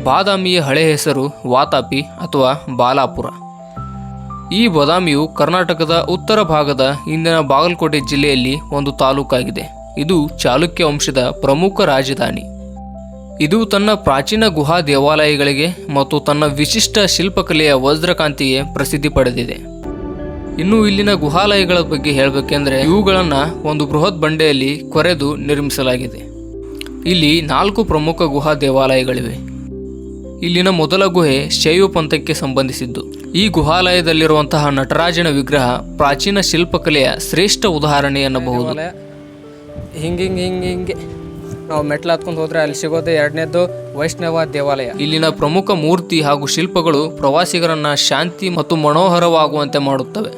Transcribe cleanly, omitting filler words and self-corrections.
ಬಾದಾಮಿಯ ಹಳೆ ಹೆಸರು ವಾತಾಪಿ ಅಥವಾ ಬಾಲಾಪುರ. ಈ ಬಾದಾಮಿಯು ಕರ್ನಾಟಕದ ಉತ್ತರ ಭಾಗದ ಇಂದಿನ ಬಾಗಲಕೋಟೆ ಜಿಲ್ಲೆಯಲ್ಲಿ ಒಂದು ತಾಲೂಕಾಗಿದೆ. ಇದು ಚಾಲುಕ್ಯ ವಂಶದ ಪ್ರಮುಖ ರಾಜಧಾನಿ. ಇದು ತನ್ನ ಪ್ರಾಚೀನ ಗುಹಾ ದೇವಾಲಯಗಳಿಗೆ ಮತ್ತು ತನ್ನ ವಿಶಿಷ್ಟ ಶಿಲ್ಪಕಲೆಯ ವಜ್ರಕಾಂತಿಗೆ ಪ್ರಸಿದ್ಧಿ ಪಡೆದಿದೆ. ಇನ್ನು ಇಲ್ಲಿನ ಗುಹಾಲಯಗಳ ಬಗ್ಗೆ ಹೇಳಬೇಕೆಂದರೆ ಇವುಗಳನ್ನು ಒಂದು ಬೃಹತ್ ಬಂಡೆಯಲ್ಲಿ ಕೊರೆದು ನಿರ್ಮಿಸಲಾಗಿದೆ. ಇಲ್ಲಿ 4 ಪ್ರಮುಖ ಗುಹಾ ದೇವಾಲಯಗಳಿವೆ. ಇಲ್ಲಿನ ಮೊದಲ ಗುಹೆ ಶೈವ ಪಂಥಕ್ಕೆ ಸಂಬಂಧಿಸಿದ್ದು. ಈ ಗುಹಾಲಯದಲ್ಲಿರುವಂತಹ ನಟರಾಜನ ವಿಗ್ರಹ ಪ್ರಾಚೀನ ಶಿಲ್ಪಕಲೆಯ ಶ್ರೇಷ್ಠ ಉದಾಹರಣೆ ಎನ್ನಬಹುದು. ಹಿಂಗೆ ನಾವು ಮೆಟ್ಲು ಹತ್ಕೊಂಡು ಹೋದ್ರೆ ಅಲ್ಲಿ ಸಿಗೋದು 2ನೇದು ವೈಷ್ಣವ ದೇವಾಲಯ. ಇಲ್ಲಿನ ಪ್ರಮುಖ ಮೂರ್ತಿ ಹಾಗೂ ಶಿಲ್ಪಗಳು ಪ್ರವಾಸಿಗರನ್ನ ಶಾಂತಿ ಮತ್ತು ಮನೋಹರವಾಗುವಂತೆ ಮಾಡುತ್ತವೆ.